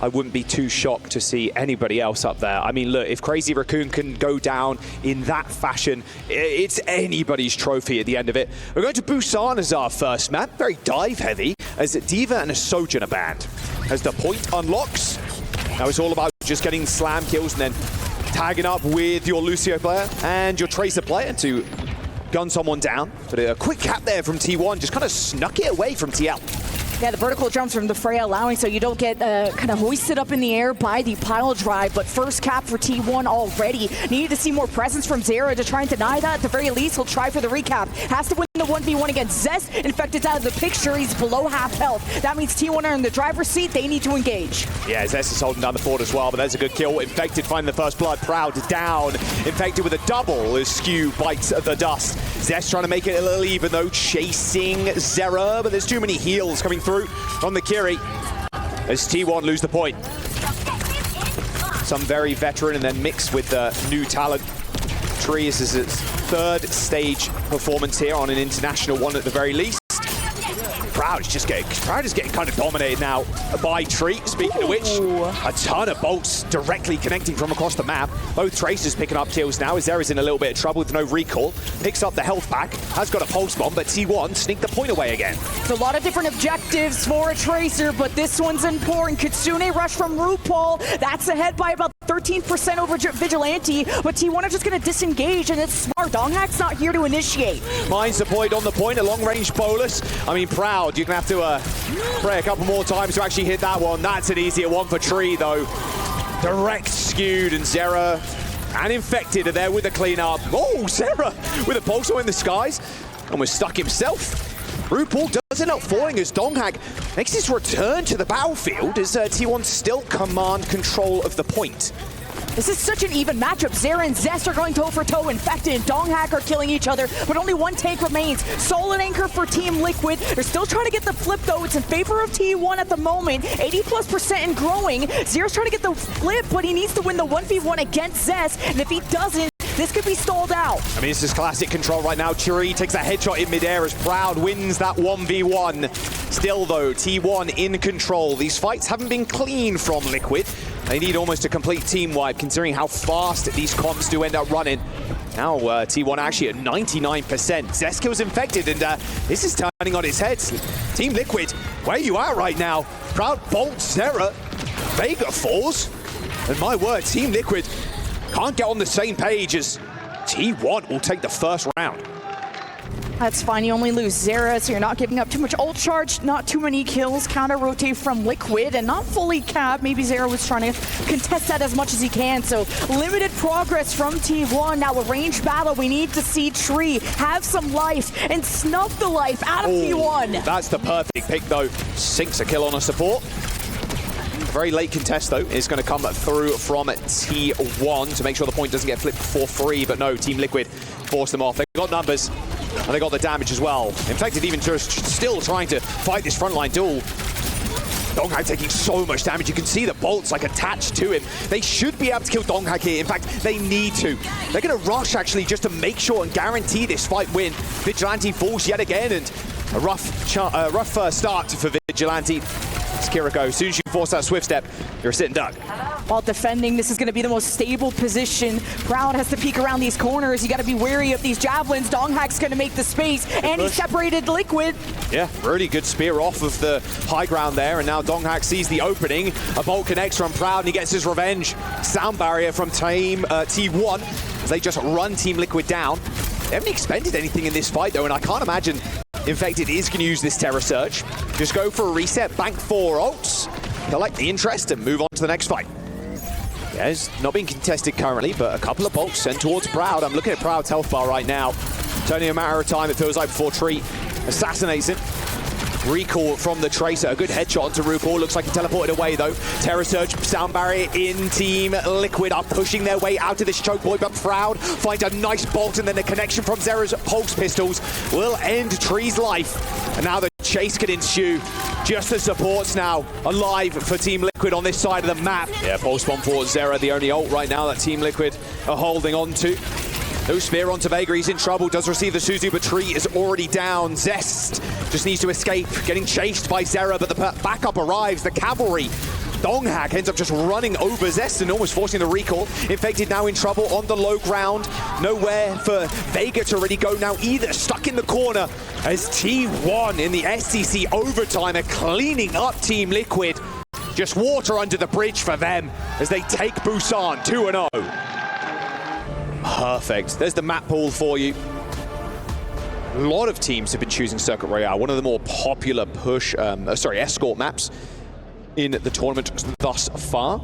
I wouldn't be too shocked to see anybody else up there. I mean, look, if Crazy Raccoon can go down in that fashion, it's anybody's trophy at the end of it. We're going to Busan as our first map, very dive heavy, as D.Va and a Sojourner band. As the point unlocks, now it's all about just getting slam kills and then tagging up with your Lucio player and your Tracer player to gun someone down. But a quick cap there from T1, just kind of snuck it away from TL. Yeah, the vertical jumps from the Freya allowing so you don't get kind of hoisted up in the air by the pile drive, but first cap for T1 already. Needed to see more presence from Zera to try and deny that. At the very least, he'll try for the recap. Has to win the 1v1 against Zest. Infected's out of the picture. He's below half health. That means T1 are in the driver's seat. They need to engage. Yeah, Zest is holding down the fort as well, but there's a good kill. Infected finding the first blood. Proud down. Infected with a double as Skew bites the dust. Zest trying to make it a little even though, chasing Zera, but there's too many heals coming through from the Kiri as T1 lose the point. Some very veteran and then mixed with the new talent. Tree is his third stage performance here on an international one at the very least. Proud is getting kind of dominated now by Tree. Speaking of which, a ton of bolts directly connecting from across the map. Both Tracers picking up kills now as Zera's in a little bit of trouble with no recall. Picks up the health pack, has got a pulse bomb, but T1 sneaked the point away again. There's a lot of different objectives for a Tracer, but this one's important. Kitsune rush from RuPaul. That's ahead by about 13% over Vigilante, but T1 are just going to disengage, and it's smart. Donghack's not here to initiate. Mines deployed on the point, a long-range bolus. I mean, Proud, you're going to have to pray a couple more times to actually hit that one. That's an easier one for Tree, though. Direct skewed, and Zera and Infected are there with the cleanup. Oh, Zera with a pulsar in the skies. Almost stuck himself. RuPaul does end up falling as Donghack makes his return to the battlefield as T1 still command control of the point. This is such an even matchup. Zera and Zest are going toe-for-toe. Infected and Donghack are killing each other, but only one tank remains. Solid anchor for Team Liquid. They're still trying to get the flip, though. It's in favor of T1 at the moment. 80+% and growing. Zera's trying to get the flip, but he needs to win the 1v1 against Zest, and if he doesn't, this could be stalled out. I mean, this is classic control right now. Chiri takes a headshot in midair as Proud wins that 1v1. Still, though, T1 in control. These fights haven't been clean from Liquid. They need almost a complete team wipe, considering how fast these comps do end up running. Now, T1 actually at 99%. Zest kills Infected, and this is turning on its head. Team Liquid, where you at right now? Proud bolts Zera. Vega falls. And my word, Team Liquid can't get on the same page as T1 will take the first round. That's fine, you only lose Zera, so you're not giving up too much ult charge, not too many kills, counter-rotate from Liquid, and not fully capped. Maybe Zera was trying to contest that as much as he can, so limited progress from T1. Now a range battle, we need to see Tree have some life and snuff the life out of T1. That's the perfect pick, though. Sinks a kill on a support. Very late contest, though, is going to come through from T1 to make sure the point doesn't get flipped for free, but no, Team Liquid forced them off. They got numbers, and they got the damage as well. Infected even just still trying to fight this frontline duel. Donghack taking so much damage. You can see the bolts like attached to him. They should be able to kill Donghack here. In fact, they need to. They're going to rush, actually, just to make sure and guarantee this fight win. Vigilante falls yet again, and a rough start for Vigilante. It's Kiriko. As soon as you force that swift step, you're a sitting duck. While defending, this is going to be the most stable position. Proud has to peek around these corners. You got to be wary of these javelins. Donghack's going to make the space, and he separated Liquid. Yeah, really good spear off of the high ground there, and now Donghack sees the opening. A bolt connects from Proud, and he gets his revenge. Sound barrier from Team T1 as they just run Team Liquid down. They haven't expended anything in this fight, though, and I can't imagine Infected is going to use this Terror Surge. Just go for a reset, bank 4 ults, collect the interest, and move on to the next fight. Yeah, it's not being contested currently, but a couple of bolts sent towards Proud. I'm looking at Proud's health bar right now. It's only a matter of time, it feels like, before Tree assassinates him. Recall from the Tracer, a good headshot onto RuPaul. Looks like he teleported away, though. Terror Surge, Sound Barrier in Team Liquid are pushing their way out of this choke point, but Proud finds a nice bolt, and then the connection from Zera's pulse pistols will end Tree's life. And now the chase can ensue. Just the supports now alive for Team Liquid on this side of the map. Yeah, pulse bomb for Zera, the only ult right now that Team Liquid are holding on to. No spear onto Vega, he's in trouble, does receive the Suzu, but Tree is already down. Zest just needs to escape, getting chased by Zera, but the backup arrives, the cavalry Donghak ends up just running over Zest and almost forcing the recall. Infected now in trouble on the low ground. Nowhere for Vega to really go now either. Stuck in the corner as T1 in the STC overtime are cleaning up Team Liquid. Just water under the bridge for them as they take Busan 2-0. Perfect. There's the map pool for you. A lot of teams have been choosing Circuit Royale, one of the more popular escort maps in the tournament thus far.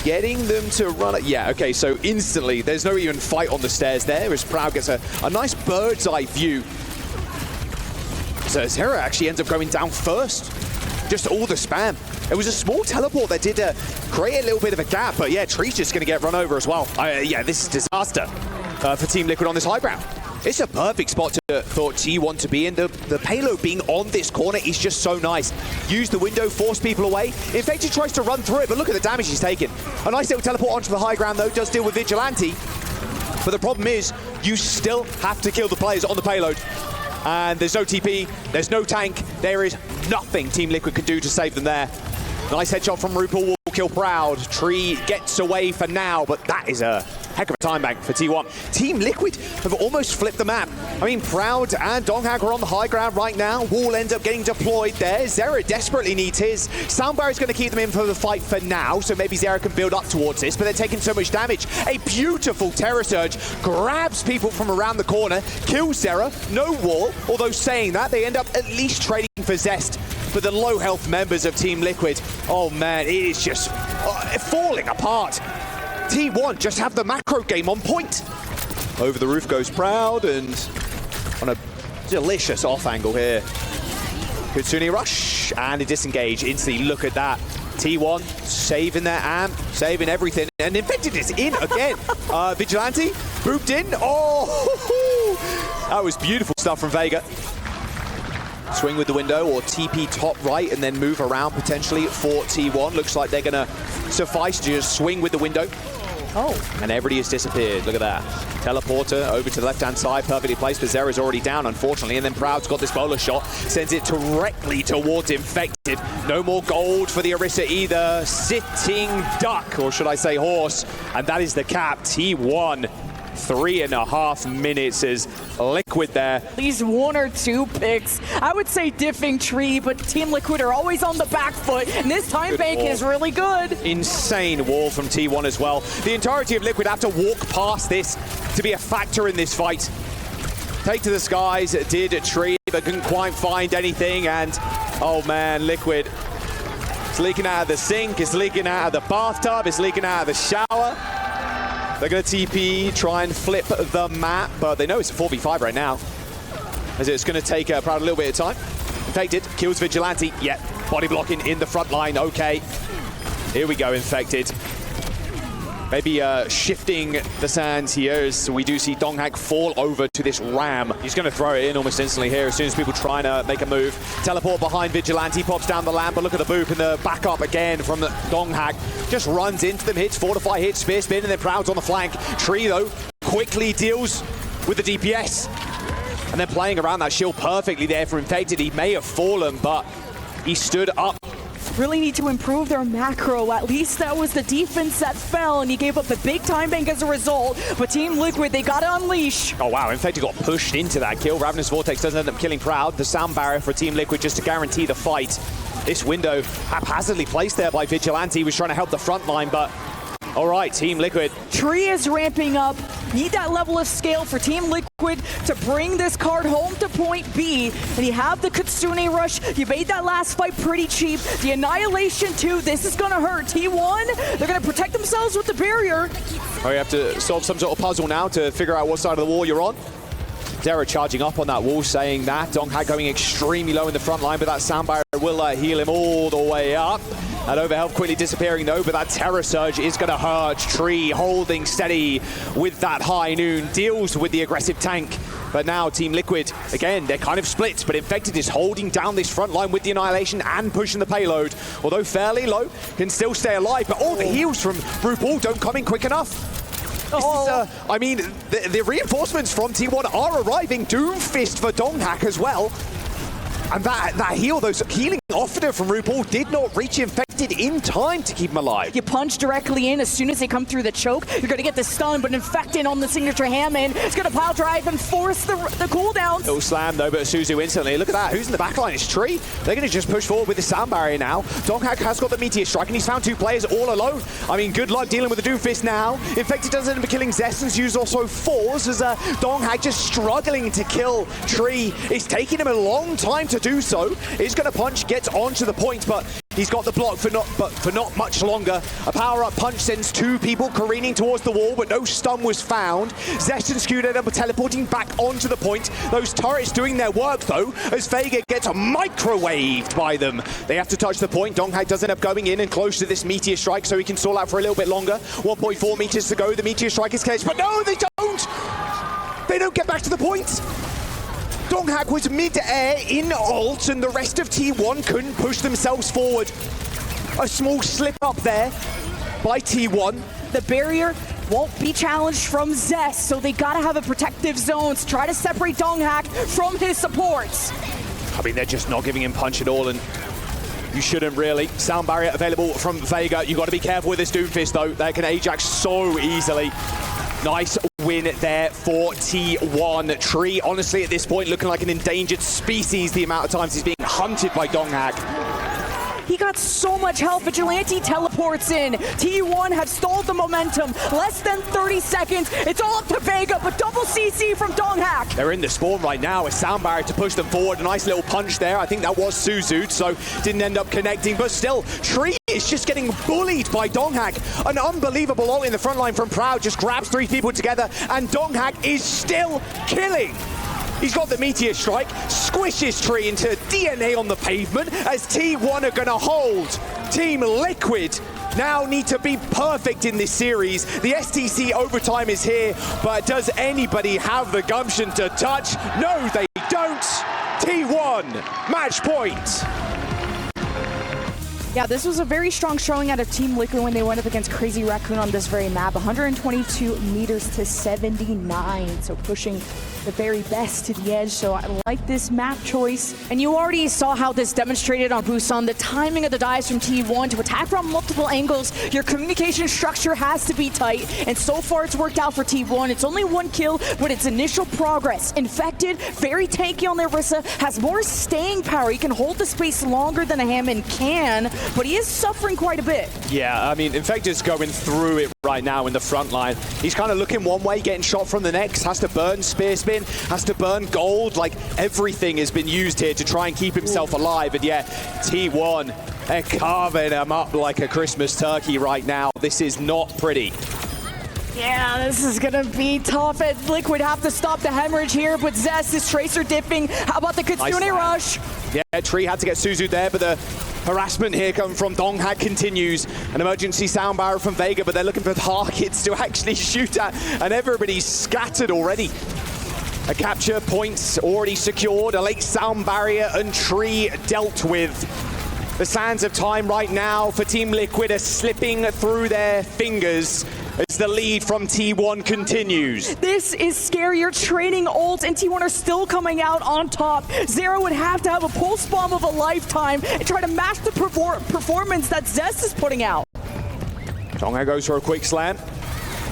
Getting them to run it. Yeah, okay, so instantly, there's no even fight on the stairs there as Proud gets a nice bird's eye view. So Zera actually ends up going down first. Just all the spam. It was a small teleport that did create a little bit of a gap, but yeah, Tree's just going to get run over as well. Yeah, this is disaster for Team Liquid on this high ground. It's a perfect spot for T1 to be in. The payload being on this corner is just so nice. Use the window, force people away. Infected tries to run through it, but look at the damage he's taken. A nice little teleport onto the high ground, though, does deal with Vigilante. But the problem is, you still have to kill the players on the payload. And there's no TP, there's no tank. There is nothing Team Liquid can do to save them there. Nice headshot from RuPaul will kill Proud. Tree gets away for now, but that is a heck of a time bank for T1. Team Liquid have almost flipped the map. I mean, Proud and Donghak are on the high ground right now. Wall ends up getting deployed there. Zera desperately needs his. Soundbar is going to keep them in for the fight for now, so maybe Zera can build up towards this, but they're taking so much damage. A beautiful Terror Surge grabs people from around the corner, kills Zera, no wall, although saying that, they end up at least trading for Zest. For the low health members of Team Liquid, oh man, it is just falling apart. T1 just have the macro game on point. Over the roof goes Proud, and on a delicious off angle here. Kutsuni rush, and a disengage instantly. Look at that. T1 saving their amp, saving everything, and Infected is in again. Vigilante booped in. Oh, that was beautiful stuff from Vega. Swing with the window or TP top right and then move around potentially for T1. Looks like they're going to suffice to just swing with the window. Oh, and everybody has disappeared. Look at that. Teleporter over to the left-hand side, perfectly placed, but Zera's already down, unfortunately, and then Proud's got this bowler shot, sends it directly towards Infected. No more gold for the Orisa either. Sitting duck, or should I say horse, and that is the cap. T1. 3.5 minutes is Liquid there. At least 1 or 2 picks. I would say diffing Tree, but Team Liquid are always on the back foot, and this time bank is really good. Insane wall from T1 as well. The entirety of Liquid have to walk past this to be a factor in this fight. Take to the skies, did a Tree, but couldn't quite find anything, and oh man, Liquid. It's leaking out of the sink, it's leaking out of the bathtub, it's leaking out of the shower. They're going to TP, try and flip the map, but they know it's a 4v5 right now, as it's going to take Proud a little bit of time. Infected, kills Vigilante, yeah, body blocking in the front line, okay. Here we go, Infected. Maybe shifting the sands here as we do see Donghak fall over to this ram. He's going to throw it in almost instantly here as soon as people try to make a move. Teleport behind Vigilante, pops down the lamp, but look at the boop and the backup again from the Donghak. Just runs into them, hits, fortify, hits, spear spin, and then Proud's on the flank. Tree, though, quickly deals with the DPS. And then playing around that shield perfectly there for Infected. He may have fallen, but he stood up. Really need to improve their macro. At least that was the defense that fell, and he gave up the big time bank as a result. But Team Liquid, they got to unleash. Oh wow, Infected got pushed into that kill. Ravenous Vortex doesn't end up killing Proud. The sound barrier for Team Liquid just to guarantee the fight. This window haphazardly placed there by Vigilante. He was trying to help the front line, but all right, Team Liquid. Tree is ramping up. Need that level of scale for Team Liquid to bring this card home to point B. And you have the Kitsune Rush. You made that last fight pretty cheap. The Annihilation too. This is going to hurt. T1, they're going to protect themselves with the barrier. Oh, you have to solve some sort of puzzle now to figure out what side of the wall you're on. Zera charging up on that wall, saying that. Donghak going extremely low in the front line, but that sound barrier will heal him all the way up. That overhealth quickly disappearing though, but that Terror Surge is going to hurt. Tree holding steady with that high noon, deals with the aggressive tank. But now Team Liquid, again, they're kind of split, but Infected is holding down this front line with the Annihilation and pushing the payload. Although fairly low, can still stay alive, but all the heals from RuPaul don't come in quick enough. I mean, the reinforcements from T1 are arriving. Doomfist for Donghak as well. And that heal, those healing offered her from RuPaul did not reach Infected in time to keep him alive. You punch directly in. As soon as they come through the choke, you're going to get the stun, but Infected on the signature Hammond is going to pile drive and force the cooldowns. Little slam though, but Suzu instantly. Look at that. Who's in the backline? It's Tree. They're going to just push forward with the sound barrier now. Donghak has got the Meteor Strike, and he's found 2 players all alone. I mean, good luck dealing with the Doomfist now. Infected does end up killing Zest and used also 4s as Donghak just struggling to kill Tree. It's taking him a long time to do so. He's going to punch, gets onto the point, but he's got the block for not much longer. A power-up punch sends 2 people careening towards the wall, but no stun was found. Zest and Scoot end up teleporting back onto the point. Those turrets doing their work, though, as Vega gets microwaved by them. They have to touch the point. Donghak does end up going in and close to this Meteor Strike, so he can stall out for a little bit longer. 1.4 meters to go. The Meteor Strike is cleared, but no, they don't! They don't get back to the point! Donghak was mid-air in ult, and the rest of T1 couldn't push themselves forward. A small slip up there by T1. The barrier won't be challenged from Zest, so they gotta have a protective zone to try to separate Donghak from his supports. I mean, they're just not giving him punch at all, and you shouldn't really. Sound barrier available from Vega. You got to be careful with this Doomfist, though. They can Ajax so easily. Nice win there for T1. Tree, honestly, at this point, looking like an endangered species the amount of times he's being hunted by Donghak. He got so much help. Vigilante teleports in. T1 have stalled the momentum. Less than 30 seconds. It's all up to Vega, but double CC from Donghak. They're in the spawn right now. A sound barrier to push them forward. A nice little punch there. I think that was Suzu, so didn't end up connecting. But still, Tree is just getting bullied by Donghak. An unbelievable ult in the front line from Proud. Just grabs 3 people together, and Donghak is still killing. He's got the Meteor Strike, squishes Tree into DNA on the pavement as T1 are going to hold. Team Liquid now need to be perfect in this series. The STC overtime is here, but does anybody have the gumption to touch? No, they don't. T1, match point. Yeah, this was a very strong showing out of Team Liquid when they went up against Crazy Raccoon on this very map. 122 meters to 79, so pushing the very best to the edge. So I like this map choice. And you already saw how this demonstrated on Busan. The timing of the dives from T1 to attack from multiple angles. Your communication structure has to be tight. And so far it's worked out for T1. It's only 1 kill, but it's initial progress. Infected, very tanky on their Rissa, has more staying power. He can hold the space longer than a Hammond can, but he is suffering quite a bit. Yeah, I mean, Infected's going through it right now in the front line. He's kind of looking one way, getting shot from the next, has to burn Spear Spin, has to burn gold. Like, everything has been used here to try and keep himself alive. And yeah, T1, they're carving him up like a Christmas turkey right now. This is not pretty. Yeah, this is gonna be tough. And Liquid have to stop the hemorrhage here, but Zest is tracer dipping. How about the Kitsune rush? Yeah, Tree had to get Suzu there, but the harassment here coming from Donghak continues. An emergency sound barrier from Vega, but they're looking for targets to actually shoot at, and everybody's scattered already. A capture point already secured, a late sound barrier and Tree dealt with. The sands of time right now for Team Liquid are slipping through their fingers as the lead from T1 continues. This is scary. You're trading ult, and T1 are still coming out on top. Zero would have to have a pulse bomb of a lifetime and try to match the performance that Zest is putting out. Donghak goes for a quick slam.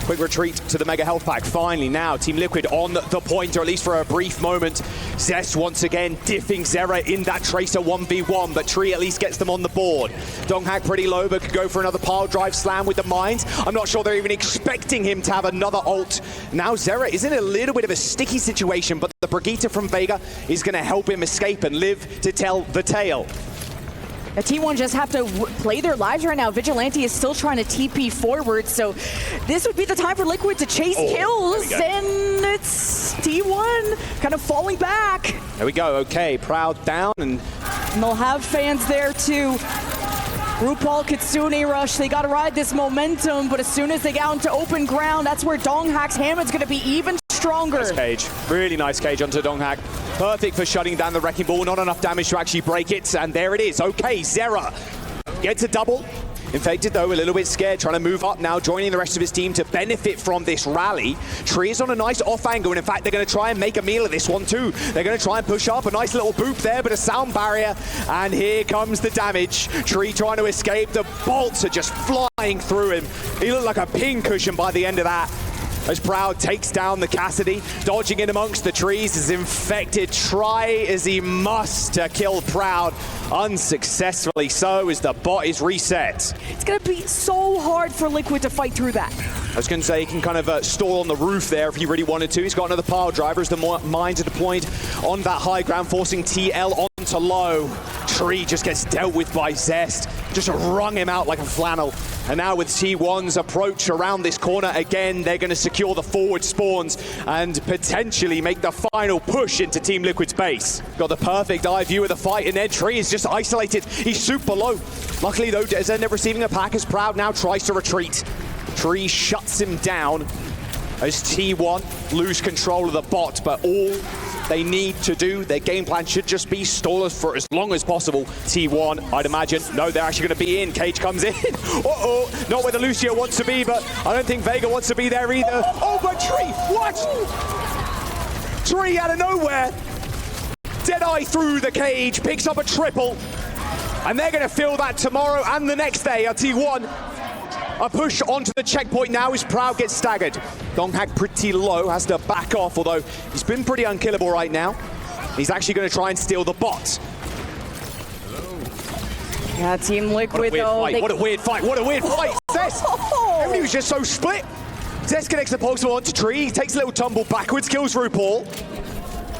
Quick retreat to the Mega Health Pack. Finally now, Team Liquid on the point, or at least for a brief moment. Zest once again diffing Zera in that Tracer 1v1, but Tree at least gets them on the board. Donghak pretty low, but could go for another pile drive slam with the mines. I'm not sure they're even expecting him to have another ult. Now Zera is in a little bit of a sticky situation, but the Brigitte from Vega is going to help him escape and live to tell the tale. The T1 just have to play their lives right now. Vigilante is still trying to TP forward, so this would be the time for Liquid to chase kills, and it's T1 kind of falling back. There we go, okay, Proud down, and they'll have fans there too. RuPaul Kitsune rush, they gotta ride this momentum, but as soon as they get out into open ground, that's where Donghak's Hammond's gonna be even stronger. Nice cage, really nice cage onto Donghak. Perfect for shutting down the Wrecking Ball, not enough damage to actually break it, and there it is. Okay, Zera gets a double. Infected, though, a little bit scared, trying to move up now, joining the rest of his team to benefit from this rally. Tree is on a nice off angle, and in fact, they're going to try and make a meal of this one, too. They're going to try and push up, a nice little boop there, but a sound barrier, and here comes the damage. Tree trying to escape. The bolts are just flying through him. He looked like a pincushion by the end of that. As Proud takes down the Cassidy, dodging in amongst the trees as Infected try as he must to kill Proud. Unsuccessfully so as the bot is reset. It's going to be so hard for Liquid to fight through that. I was going to say he can kind of stall on the roof there if he really wanted to. He's got another pile driver as the mines are deployed on that high ground, forcing TL onto low. Tree just gets dealt with by Zest, just wrung him out like a flannel. And now with T1's approach around this corner again, they're going to secure the forward spawns and potentially make the final push into Team Liquid's base. Got the perfect eye view of the fight, and then Tree is just isolated. He's super low. Luckily though, Des ended up receiving a pack as Proud now tries to retreat. Tree shuts him down as T1 lose control of the bot, but all they need to do, their game plan should just be stall for as long as possible. T1, I'd imagine, no, they're actually going to be in. Cage comes in. Uh-oh, not where the Lucio wants to be, but I don't think Vega wants to be there either. Oh, but Tree, what? Tree out of nowhere. Deadeye through the cage, picks up a triple, and they're going to feel that tomorrow and the next day at T1. A push onto the checkpoint now as Proud gets staggered. Donghak pretty low, has to back off, although he's been pretty unkillable right now. He's actually going to try and steal the bot. Yeah, Team Liquid though. What a weird fight, what a weird fight. Zest, everybody was just so split. Zest connects the Pokemon onto Tree, he takes a little tumble backwards, kills RuPaul.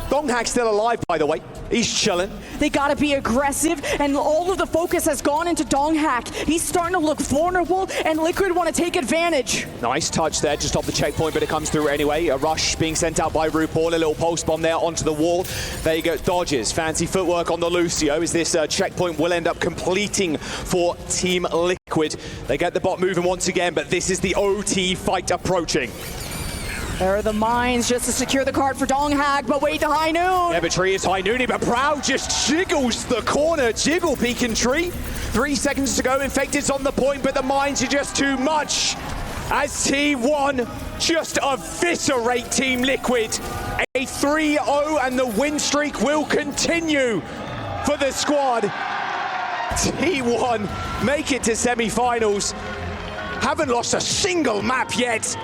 Donghak's still alive, by the way. He's chilling. They gotta be aggressive, and all of the focus has gone into Donghak. He's starting to look vulnerable, and Liquid want to take advantage. Nice touch there, just off the checkpoint, but it comes through anyway. A rush being sent out by RuPaul, a little pulse bomb there onto the wall. Vega dodges, fancy footwork on the Lucio, as this checkpoint will end up completing for Team Liquid. They get the bot moving once again, but this is the OT fight approaching. There are the mines just to secure the card for Donghak, but wait, the high noon. Yeah, but Tree is high nooning, but Proud just jiggles the corner, jiggle peeking Tree. 3 seconds to go, Infected's on the point, but the mines are just too much. As T1 just eviscerate Team Liquid. A 3-0 and the win streak will continue for the squad. T1 make it to semi-finals. Haven't lost a single map yet.